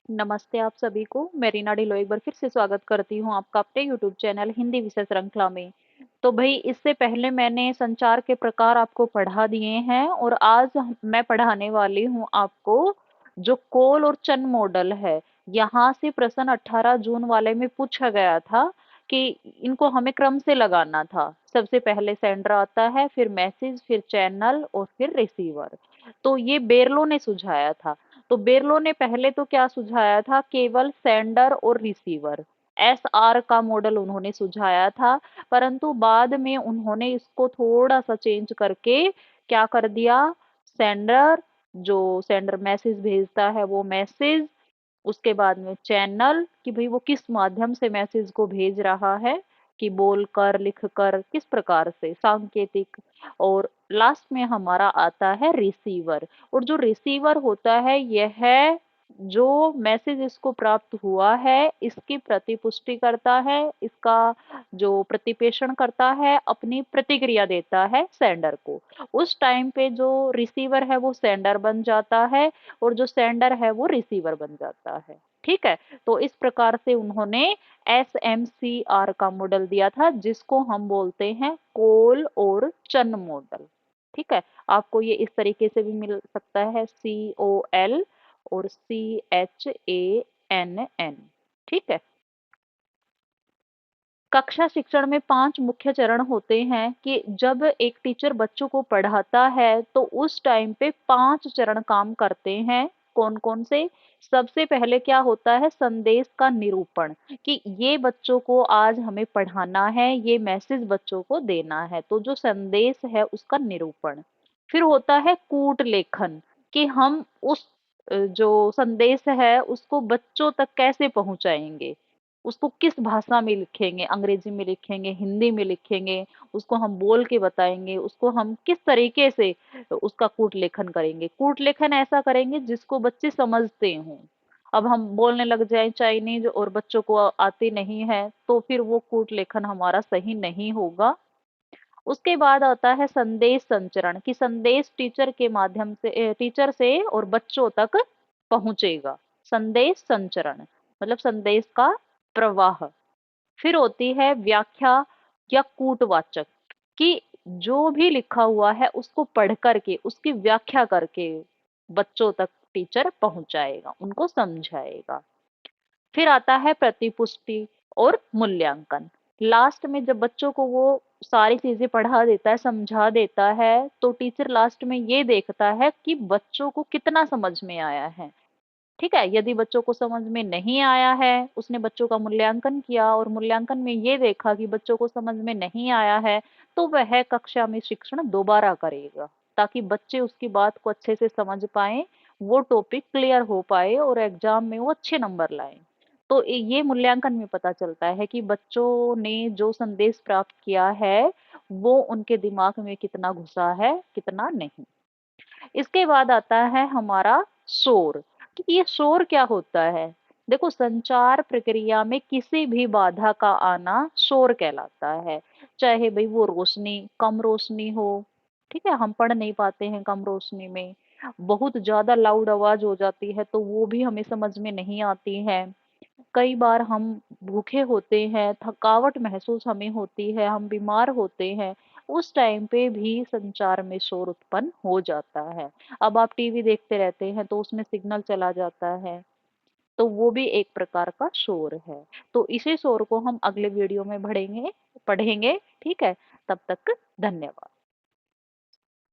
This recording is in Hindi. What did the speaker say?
नमस्ते आप सभी को। मैं रीना ढिल्लो एक बार फिर से स्वागत करती हूँ आपका अपने यूट्यूब चैनल हिंदी विषय श्रृंखला में। तो भाई इससे पहले मैंने संचार के प्रकार आपको पढ़ा दिए हैं और आज मैं पढ़ाने वाली हूँ आपको जो कोल और चन मॉडल है। यहाँ से प्रश्न 18 जून वाले में पूछा गया था कि इनको हमें क्रम से लगाना था। सबसे पहले सेंडर आता है, फिर मैसेज, फिर चैनल और फिर रिसीवर। तो ये बेरलो ने सुझाया था। तो बेरलो ने पहले तो क्या सुझाया था, केवल सेंडर और रिसीवर एस आर का मॉडल उन्होंने सुझाया था। परंतु बाद में उन्होंने इसको थोड़ा सा चेंज करके क्या कर दिया, सेंडर, जो सेंडर मैसेज भेजता है वो मैसेज, उसके बाद में चैनल कि भाई वो किस माध्यम से मैसेज को भेज रहा है, कि बोलकर, लिखकर, किस प्रकार से सांकेतिक, और लास्ट में हमारा आता है रिसीवर। और जो रिसीवर होता है यह है जो मैसेज इसको प्राप्त हुआ है इसकी प्रतिपुष्टि करता है, इसका जो प्रतिपेषण करता है, अपनी प्रतिक्रिया देता है सेंडर को। उस टाइम पे जो रिसीवर है वो सेंडर बन जाता है और जो सेंडर है वो रिसीवर बन जाता है। ठीक है। तो इस प्रकार से उन्होंने SMCR का मॉडल दिया था जिसको हम बोलते हैं कोल और चन मॉडल। ठीक है। आपको ये इस तरीके से भी मिल सकता है, COL और CHANN। ठीक है। कक्षा शिक्षण में 5 मुख्य चरण होते हैं कि जब एक टीचर बच्चों को पढ़ाता है तो उस टाइम पे 5 चरण काम करते हैं। कौन-कौन से? सबसे पहले क्या होता है, संदेश का निरूपण, कि ये बच्चों को आज हमें पढ़ाना है, ये मैसेज बच्चों को देना है, तो जो संदेश है उसका निरूपण। फिर होता है कूट लेखन, कि हम उस जो संदेश है उसको बच्चों तक कैसे पहुंचाएंगे, उसको किस भाषा में लिखेंगे, अंग्रेजी में लिखेंगे, हिंदी में लिखेंगे, उसको हम बोल के बताएंगे, उसको हम किस तरीके से उसका कूट लेखन करेंगे। कूट लेखन ऐसा करेंगे जिसको बच्चे समझते हों। अब हम बोलने लग जाए चाइनीज और बच्चों को आती नहीं है तो फिर वो कूट लेखन हमारा सही नहीं होगा। उसके बाद आता है संदेश संचरण, कि संदेश टीचर के माध्यम से टीचर से और बच्चों तक पहुंचेगा। संदेश संचरण मतलब संदेश का प्रवाह। फिर होती है व्याख्या या कूटवाचक, कि जो भी लिखा हुआ है उसको पढ़ करके उसकी व्याख्या करके बच्चों तक टीचर पहुंचाएगा, उनको समझाएगा। फिर आता है प्रतिपुष्टि और मूल्यांकन। लास्ट में जब बच्चों को वो सारी चीजें पढ़ा देता है, समझा देता है, तो टीचर लास्ट में ये देखता है कि बच्चों को कितना समझ में आया है। ठीक है। यदि बच्चों को समझ में नहीं आया है, उसने बच्चों का मूल्यांकन किया और मूल्यांकन में ये देखा कि बच्चों को समझ में नहीं आया है, तो वह कक्षा में शिक्षण दोबारा करेगा, ताकि बच्चे उसकी बात को अच्छे से समझ पाए, वो टॉपिक क्लियर हो पाए और एग्जाम में वो अच्छे नंबर लाए। तो ये मूल्यांकन में पता चलता है कि बच्चों ने जो संदेश प्राप्त किया है वो उनके दिमाग में कितना घुसा है, कितना नहीं। इसके बाद आता है हमारा शोर, कि ये शोर क्या होता है। देखो, संचार प्रक्रिया में किसी भी बाधा का आना शोर कहलाता है। चाहे भाई वो रोशनी, कम रोशनी हो, ठीक है, हम पढ़ नहीं पाते हैं कम रोशनी में, बहुत ज्यादा लाउड आवाज हो जाती है तो वो भी हमें समझ में नहीं आती है। कई बार हम भूखे होते हैं, थकावट महसूस हमें होती है, हम बीमार होते हैं, उस टाइम पे भी संचार में शोर उत्पन्न हो जाता है। अब आप टीवी देखते रहते हैं तो उसमें सिग्नल चला जाता है, तो वो भी एक प्रकार का शोर है। तो इसी शोर को हम अगले वीडियो में पढ़ेंगे। ठीक है। तब तक धन्यवाद।